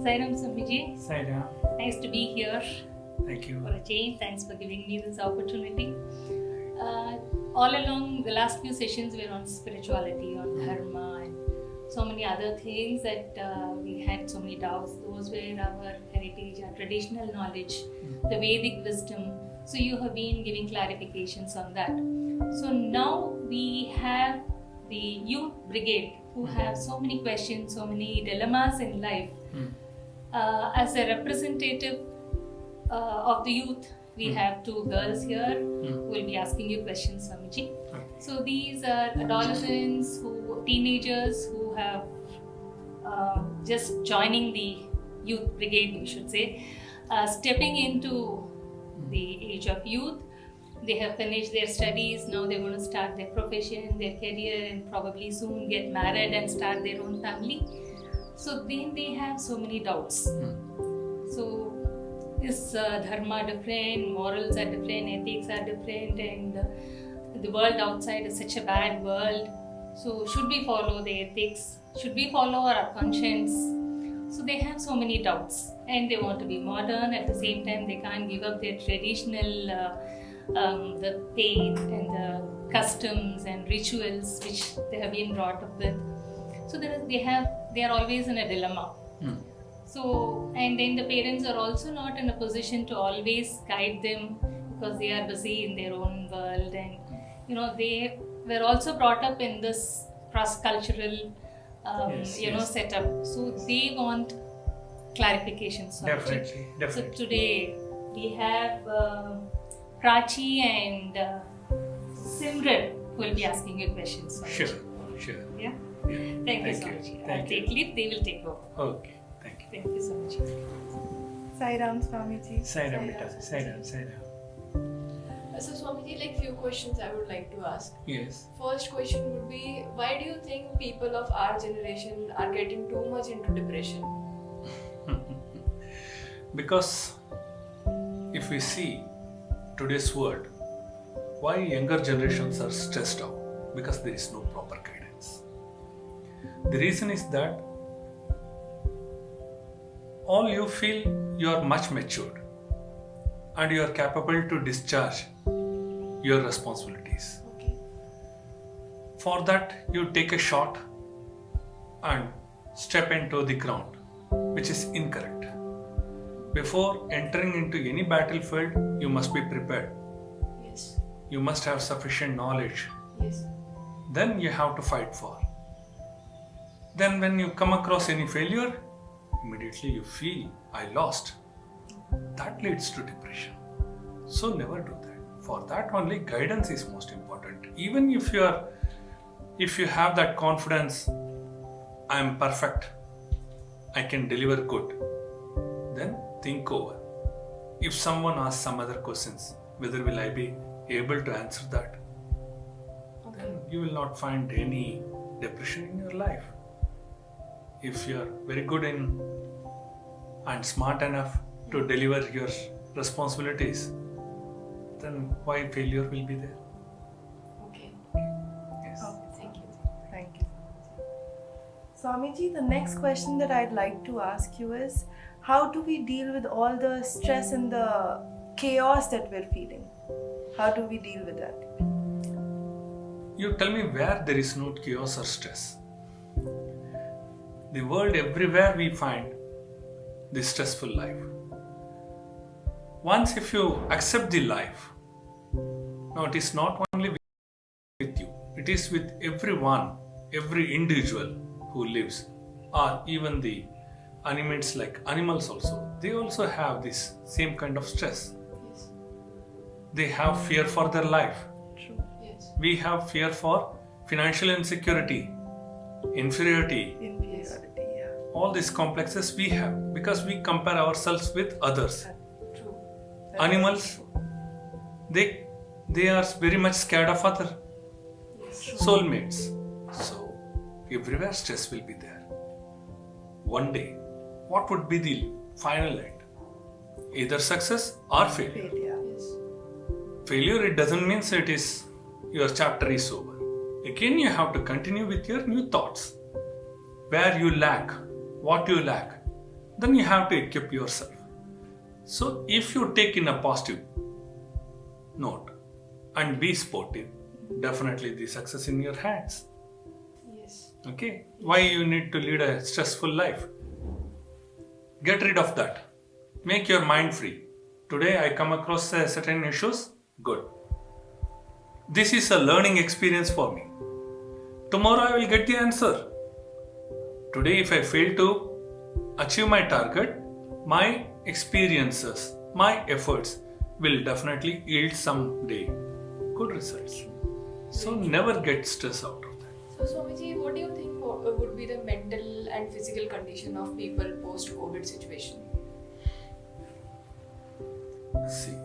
Sairam Samiji. Sairam. Nice to be here. Thank you. For a change. Thanks for giving me this opportunity. All along the last few sessions were on spirituality, on dharma and so many other things that we had so many doubts. Those were our heritage, our traditional knowledge, the Vedic wisdom. So you have been giving clarifications on that. So now we have the youth brigade who have so many questions, so many dilemmas in life. As a representative of the youth, we have two girls here who will be asking you questions, Swamiji. So these are adolescents, teenagers who have just joining the youth brigade, we should say, stepping into the age of youth. They have finished their studies, now they're going to start their profession, their career, and probably soon get married and start their own family. So then they have so many doubts. So is dharma different, morals are different, ethics are different, and the world outside is such a bad world. So should we follow the ethics? Should we follow our conscience? So they have so many doubts, and they want to be modern. At the same time, they can't give up their traditional the faith and the customs and rituals which they have been brought up with. So they are always in a dilemma. So, and then the parents are also not in a position to always guide them because they are busy in their own world, and they were also brought up in this cross-cultural setup. So they want clarifications. Definitely. So today we have Prachi and Simran who will be asking you questions. Sure. Yeah? Thank you so much. I'll take leave, they will take over. Okay. Thank you. Thank you so much. Sairam Swamiji. Sairam beta. Sairam. So Swamiji, like few questions I would like to ask. Yes. First question would be, why do you think people of our generation are getting too much into depression? Because if we see today's world, why younger generations are stressed out? Because there is no proper guidance. The reason is that all you feel you are much matured and you are capable to discharge your responsibilities. Okay. For that, you take a shot and step into the ground, which is incorrect. Before entering into any battlefield, you must be prepared. Yes. You must have sufficient knowledge. Yes. Then you have to fight for. Then when you come across any failure, immediately you feel, I lost. That leads to depression. So never do that. For that only guidance is most important. Even if you have that confidence, I am perfect, I can deliver good, then think over. If someone asks some other questions, whether will I be able to answer that? Okay. Then you will not find any depression in your life. If you are very good in and smart enough to deliver your responsibilities, then why failure will be there? Okay. Yes. Thank you. Thank you. Swamiji, the next question that I'd like to ask you is, how do we deal with all the stress and the chaos that we're feeling? How do we deal with that? You tell me where there is no chaos or stress. The world, everywhere we find this stressful life. Once if you accept the life, now it is not only with you, it is with everyone, every individual who lives, or even the animals like animals also. They also have this same kind of stress. Yes. They have fear for their life. True. Yes. We have fear for financial insecurity, inferiority. Inferiority, yeah. All these complexes we have because we compare ourselves with others. True. Animals, they are very much scared of other Yes. soulmates. So everywhere stress will be there. One day, what would be the final end? Either success or failure. Failure. Yes. Failure, it doesn't mean it is your chapter is over. Again, you have to continue with your new thoughts. Where you lack, what you lack, then you have to equip yourself. So if you take in a positive note and be sportive, definitely the success in your hands. Yes. Okay? Why you need to lead a stressful life? Get rid of that. Make your mind free. Today I come across certain issues. Good. This is a learning experience for me. Tomorrow I will get the answer. Today if I fail to achieve my target, my experiences, my efforts will definitely yield someday good results. So never get stressed out of that. So Swamiji, what do you think would be the mental and physical condition of people post-COVID situation? See,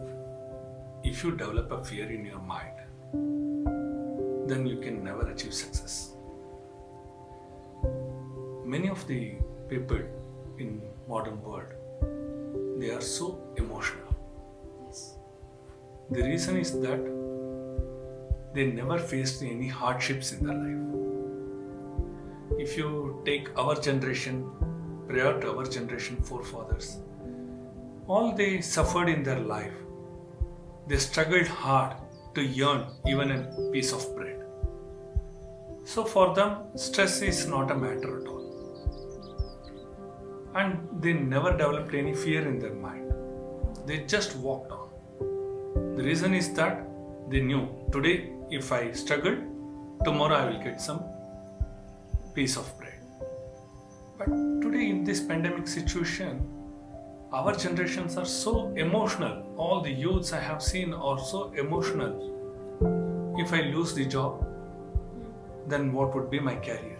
if you develop a fear in your mind, then you can never achieve success. Many of the people in modern world, they are so emotional. Yes. The reason is that they never faced any hardships in their life. If you take our generation, prior to our generation forefathers, all they suffered in their life, they struggled hard to earn even a piece of bread. So for them, stress is not a matter at all. And they never developed any fear in their mind. They just walked on. The reason is that they knew today if I struggle, tomorrow I will get some piece of bread. But today in this pandemic situation, our generations are so emotional. All the youths I have seen are so emotional. If I lose the job, then what would be my career?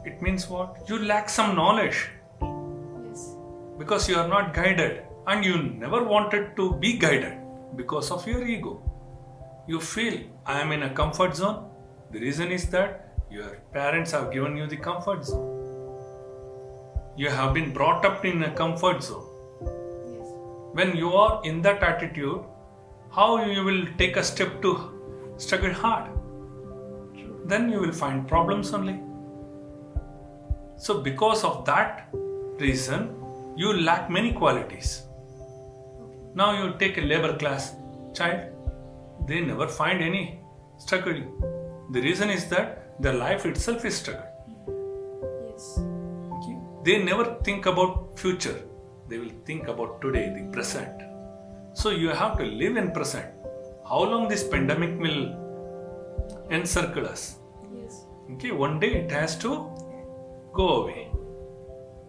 It means what? You lack some knowledge. Yes. Because you are not guided and you never wanted to be guided because of your ego. You feel I am in a comfort zone. The reason is that your parents have given you the comfort zone. You have been brought up in a comfort zone. Yes. When you are in that attitude, how you will take a step to struggle hard? Then you will find problems only. So because of that reason, you lack many qualities. Now you take a labor class child, they never find any struggle. The reason is that their life itself is struggle. Yes. Okay? They never think about future. They will think about today, the present. So you have to live in present. How long this pandemic will encircle us? Yes. Okay, one day it has to go away.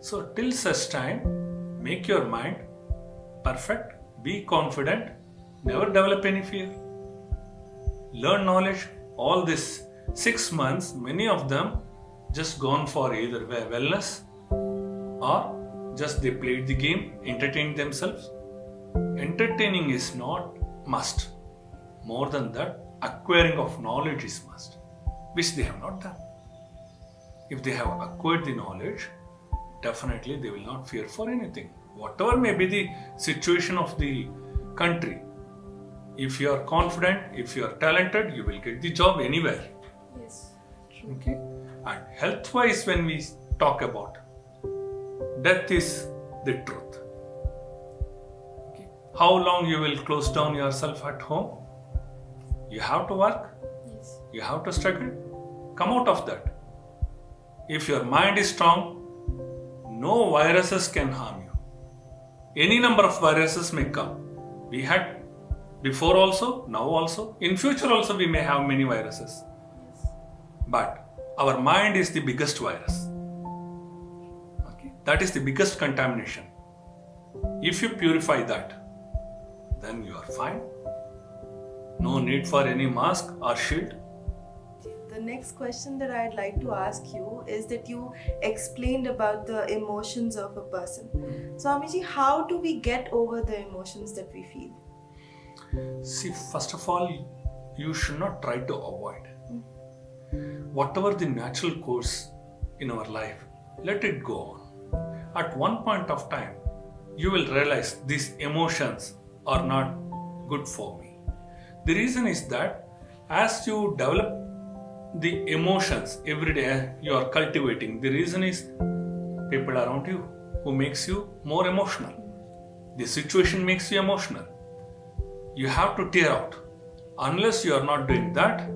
So till such time, make your mind perfect, be confident, never develop any fear. Learn knowledge. All this 6 months, many of them just gone for either wellness or just they played the game, entertained themselves. Entertaining is not must. More than that, acquiring of knowledge is must, which they have not done. If they have acquired the knowledge, definitely they will not fear for anything. Whatever may be the situation of the country, if you are confident, if you are talented, you will get the job anywhere. Yes. Okay? And health-wise, when we talk about, death is the truth. Okay? How long you will close down yourself at home? You have to work. Yes. You have to struggle. Come out of that. If your mind is strong, no viruses can harm you. Any number of viruses may come. We had before also, now also, in future also we may have many viruses. Yes. But our mind is the biggest virus. Okay? That is the biggest contamination. If you purify that, then you are fine. No need for any mask or shield. The next question that I'd like to ask you is that you explained about the emotions of a person. Swamiji, how do we get over the emotions that we feel? See, first of all, you should not try to avoid. Whatever the natural course in our life, let it go on. At one point of time, you will realize these emotions are not good for me. The reason is that as you develop the emotions every day you are cultivating, the reason is people around you who makes you more emotional. The situation makes you emotional. You have to tear out. Unless you are not doing that,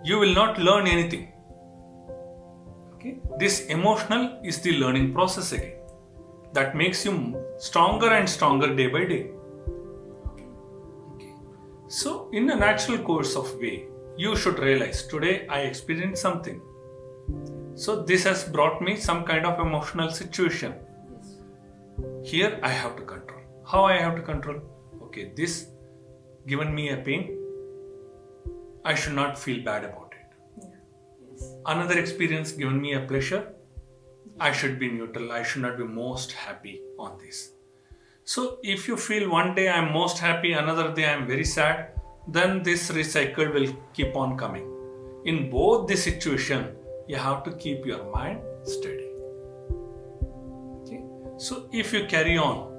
you will not learn anything. Okay? This emotional is the learning process again. That makes you stronger and stronger day by day. Okay. So, in a natural course of way, you should realize today I experienced something. So, this has brought me some kind of emotional situation. Here I have to control. How I have to control? Okay, this given me a pain. I should not feel bad about it. Another experience given me a pleasure. I should be neutral. I should not be most happy on this. So if you feel one day I am most happy, another day I am very sad, then this recycle will keep on coming. In both the situation, you have to keep your mind steady. Okay? So if you carry on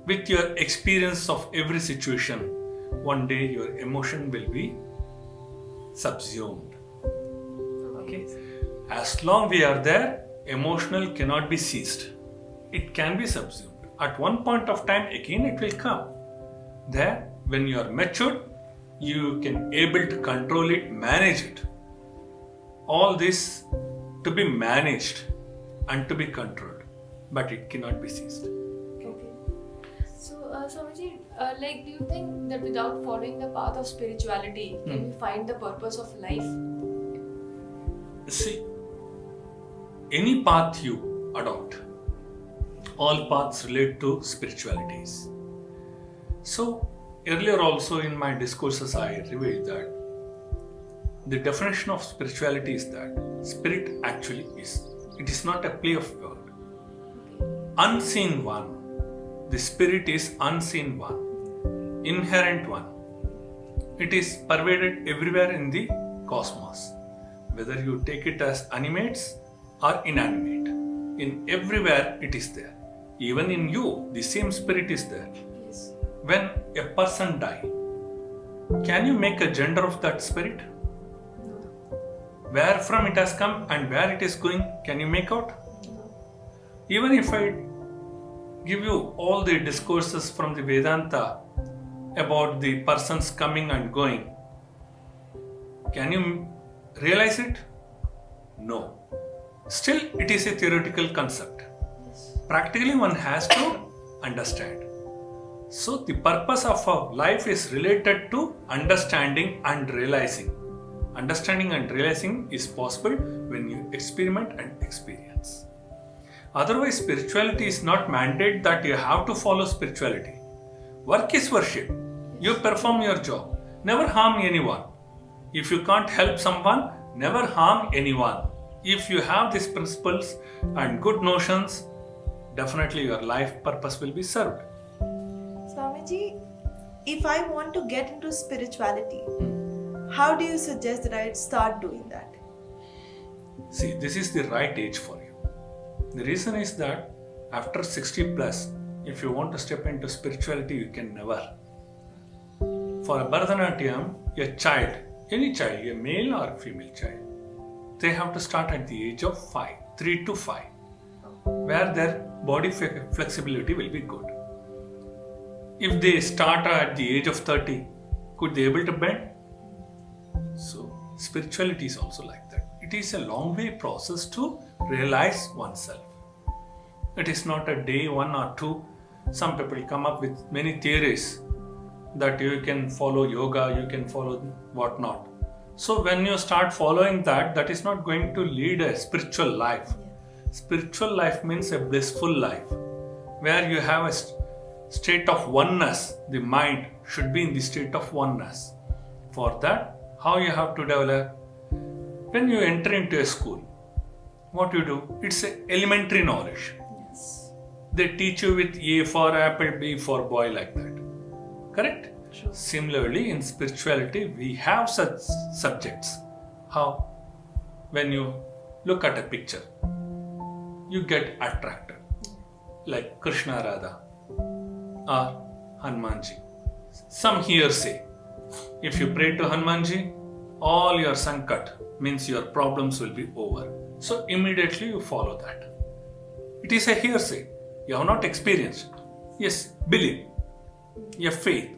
with your experience of every situation, one day your emotion will be subsumed. Okay? As long we are there, emotional cannot be ceased. It can be subsumed. At one point of time, again it will come. There, when you are matured, you can able to control it, manage it. All this to be managed and to be controlled, but it cannot be seized. Okay. So, Swamiji, do you think that without following the path of spirituality, can we find the purpose of life? See, any path you adopt, all paths relate to spiritualities. So, earlier also in my discourses I revealed that the definition of spirituality is that spirit actually is. It is not a play of word. Unseen one. The spirit is unseen one. Inherent one. It is pervaded everywhere in the cosmos. Whether you take it as animates or inanimate. In everywhere it is there. Even in you, the same spirit is there. Yes. When a person dies, can you make a gender of that spirit? Where from it has come and where it is going, can you make out? Even if I give you all the discourses from the Vedanta about the persons coming and going, can you realize it? No. Still, it is a theoretical concept. Practically, one has to understand. So, the purpose of our life is related to understanding and realizing. Understanding and realizing is possible when you experiment and experience. Otherwise, spirituality is not mandate that you have to follow spirituality. Work is worship. You perform your job. Never harm anyone. If you can't help someone, never harm anyone. If you have these principles and good notions, definitely your life purpose will be served. Swamiji, if I want to get into spirituality, how do you suggest that I start doing that? See, this is the right age for you. The reason is that after 60 plus, if you want to step into spirituality, you can never. For a Bharatanatyam, a child, any child, a male or female child, they have to start at the age of 5, 3 to 5, where their body flexibility will be good. If they start at the age of 30, could they able to bend? So, spirituality is also like that. It is a long way process to realize oneself. It is not a day, 1 or 2. Some people come up with many theories that you can follow yoga, you can follow whatnot. So, when you start following that, that is not going to lead a spiritual life. Spiritual life means a blissful life, where you have a state of oneness. The mind should be in the state of oneness. For that, how you have to develop? When you enter into a school, what you do? It's an elementary knowledge. Yes. They teach you with A for apple, B for boy, like that. Correct? True. Similarly, in spirituality, we have such subjects. How? When you look at a picture, you get attracted. Like Krishna Radha or Hanumanji. Some here say, if you pray to Hanumanji, all your sankat means your problems will be over. So immediately you follow that. It is a hearsay. You have not experienced. Yes, believe. A faith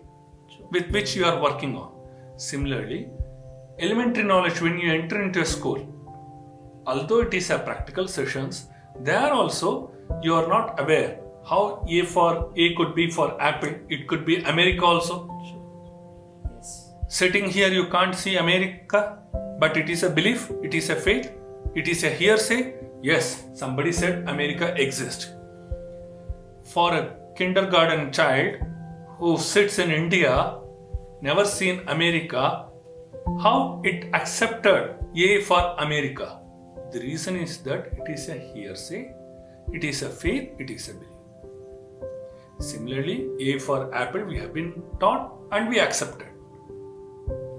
with which you are working on. Similarly, elementary knowledge when you enter into a school, although it is a practical sessions, there also you are not aware how A could be for apple, it could be America also. Yes. Sitting here you can't see America, but it is a belief, it is a faith, it is a hearsay. Yes, somebody said America exists. For a kindergarten child who sits in India, never seen America, how it accepted A for America? The reason is that it is a hearsay, it is a faith, it is a belief. Similarly, A for apple we have been taught and we accepted.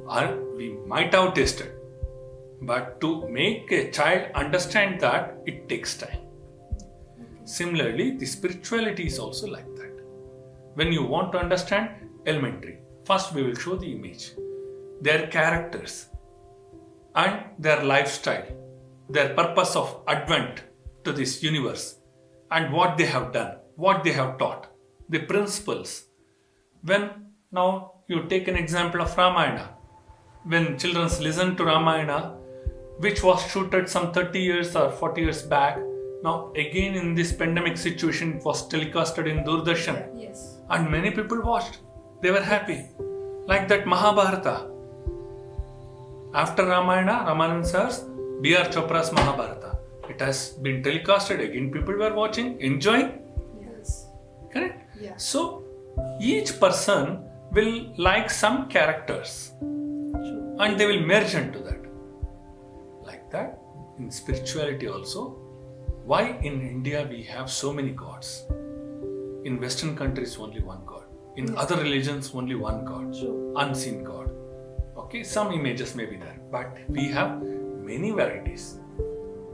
Or we might have tasted. But to make a child understand that, it takes time. Similarly, the spirituality is also like that. When you want to understand elementary, first we will show the image, their characters and their lifestyle, their purpose of advent to this universe and what they have done, what they have taught, the principles. When now you take an example of Ramayana, when children listen to Ramayana, which was shooted some 30 years or 40 years back, now again in this pandemic situation it was telecasted in Doordarshan. Yes. And many people watched. They were happy. Like that Mahabharata. After Ramayana, Ramanand sir's B.R. Chopra's Mahabharata. It has been telecasted again. People were watching, enjoying. Yes. Correct? Yeah. So, each person will like some characters. And they will merge into that. Like that, in spirituality also, why in India we have so many gods? In Western countries only one God. In other religions only one God. Unseen God. Okay, some images may be there. But we have many varieties.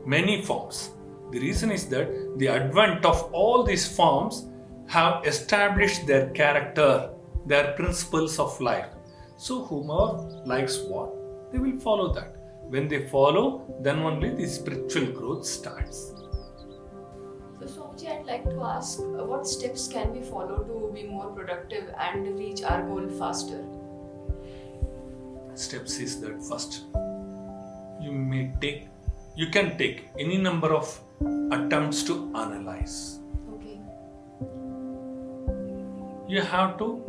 Many forms. The reason is that the advent of all these forms have established their character, their principles of life. So whomever likes what, they will follow that. When they follow, then only the spiritual growth starts. So Swamiji, I'd like to ask, what steps can we follow to be more productive and reach our goal faster? Steps is that first, you can take any number of attempts to analyze. Okay. You have to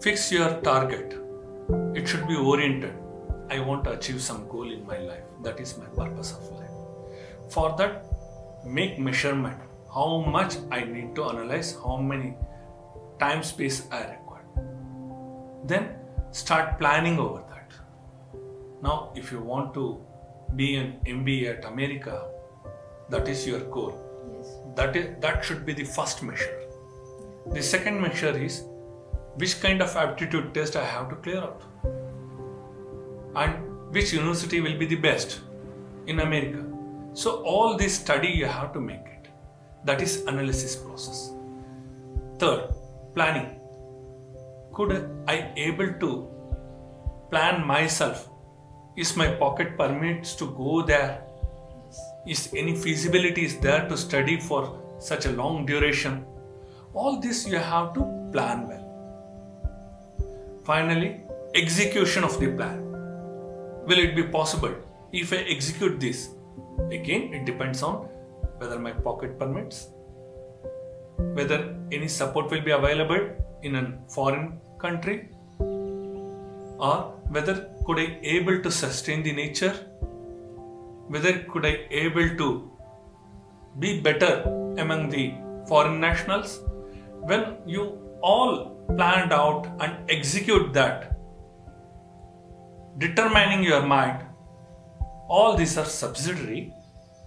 fix your target. It should be oriented. I want to achieve some goal in my life. That is my purpose of life. For that, make measurement. How much I need to analyze, how many time space I require. Then start planning over that. Now, if you want to be an MBA at America, that is your goal. Yes. That should be the first measure. The second measure is which kind of aptitude test I have to clear out. And which university will be the best in America. So all this study you have to make it. That is analysis process. Third, planning. Could I able to plan myself? Is my pocket permits to go there? Is any feasibility is there to study for such a long duration? All this you have to plan well. Finally, execution of the plan. Will it be possible if I execute this? Again, it depends on whether my pocket permits, whether any support will be available in a foreign country, or whether could I able to sustain the nature, whether could I able to be better among the foreign nationals. When you all planned out and execute that, determining your mind, all these are subsidiary.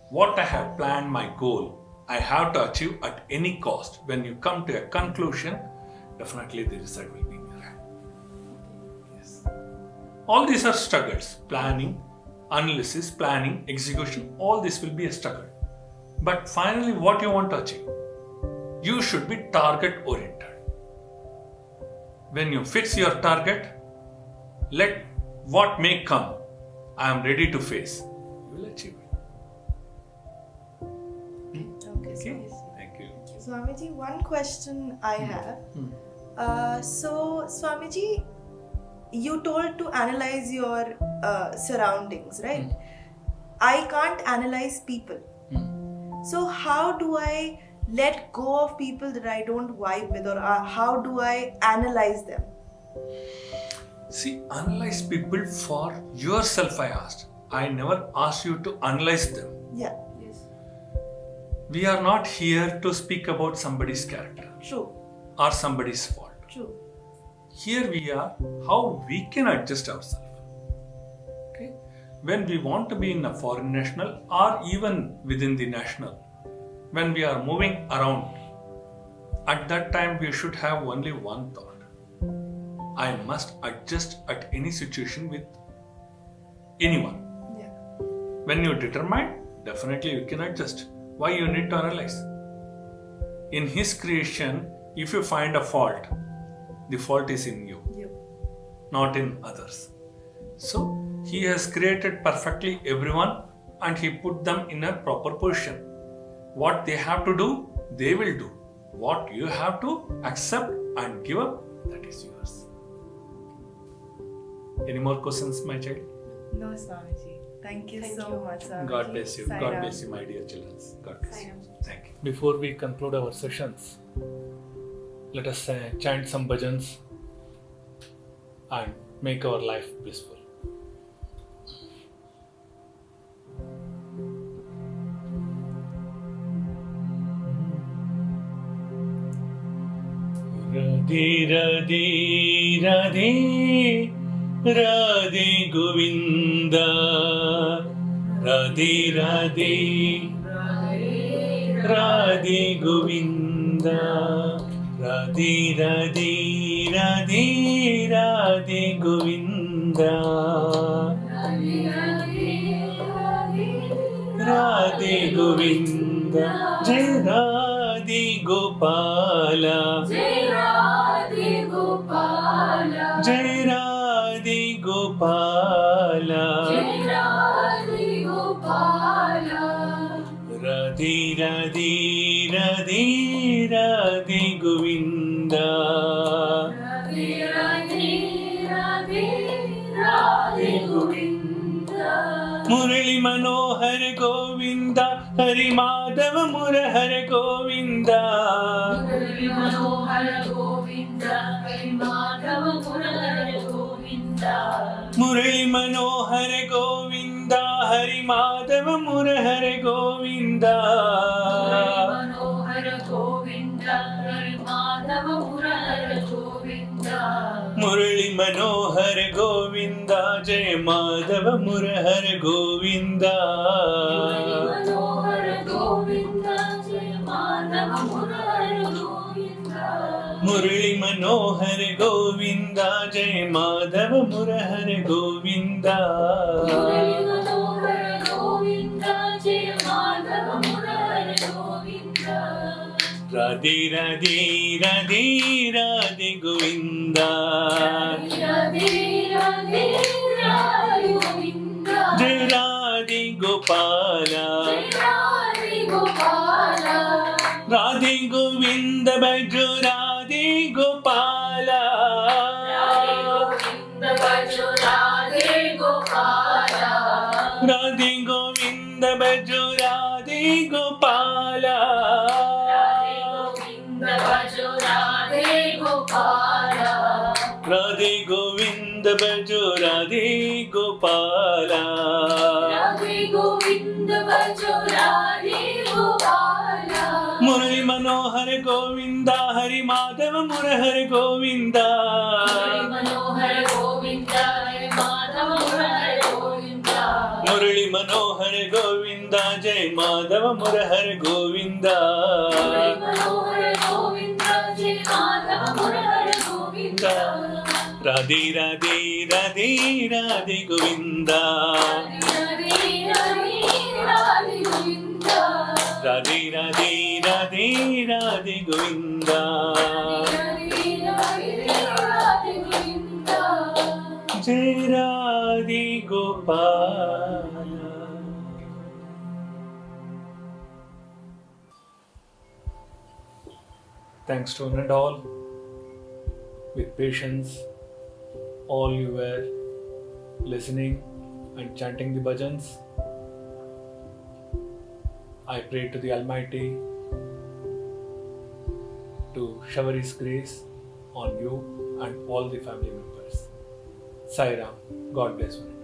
What I have planned, my goal, I have to achieve at any cost. When you come to a conclusion, definitely the result will be in your hand. Yes. All these are struggles. Planning, analysis, planning, execution, all this will be a struggle. But finally, what you want to achieve? You should be target oriented. When you fix your target, let what may come, I am ready to face. You will achieve it. Okay, Okay? Thank you. Swamiji, one question I have. So, Swamiji, you told to analyze your surroundings, right? I can't analyze people. So, how do I let go of people that I don't vibe with, or how do I analyze them? See, analyze people for yourself, I asked. I never asked you to analyze them. Yeah, Yes. We are not here to speak about somebody's character true, or somebody's fault. true. Here we are, how we can adjust ourselves. Okay? When we want to be in a foreign national or even within the national, when we are moving around, at that time we should have only one thought. I must adjust at any situation with anyone. Yeah, When you determine, definitely you can adjust. Why you need to analyze? In his creation, if you find a fault, the fault is in you, not in others. So he has created perfectly everyone and he put them in a proper position. What they have to do, they will do. What you have to accept and give up, that is yours. Any more questions, my child? No, Swamiji. Thank you so much, Swamiji. God bless you. Sai God Ram. bless you, my dear children. God bless you. Sai Thank you. Before we conclude our sessions, let us chant some bhajans and make our life blissful. Radhe Radhe Radhe Radhe Govinda Radhe Radhe Radhe Govinda Radhe Radhe Radhe Radhe Govinda Radhe Govinda Jai Radhe Gopala Jai Radhe Gopala Radhe Radhe Radhe Radhe Govinda Murali Manohar Govinda Hari Madhava Murahar Govinda Murali Manohar Govinda Hari Madhava Murahar Govinda Murali Manohar Govinda Hari Madhava Murahar Govinda Murali Manohar Govinda Jai Madhava Murahar Govinda Murali Manohar Govinda Jai Madhava Murahar Govinda Radhe Radhe Radhe Radhe Govinda Jai Radhe Gopala Radhe Govinda Bhajo Radhe Gopala Radhe Govinda Bhajo Radhe Gopala Radhe Govinda Bhajo Radhe Gopala Murali Manohar Govinda Hari Madhava Murahar Govinda Murali Manohar Govinda Jai Madhava Murahar Govinda Radhe Radhe Radhe Radhe Govinda Radhe Radhe Radhe Radhe Govinda Jai Radhe Gopala Thanks to one and all, with patience, all you were listening and chanting the bhajans. I pray to the Almighty to shower His grace on you and all the family members. Sai Ram. God bless you.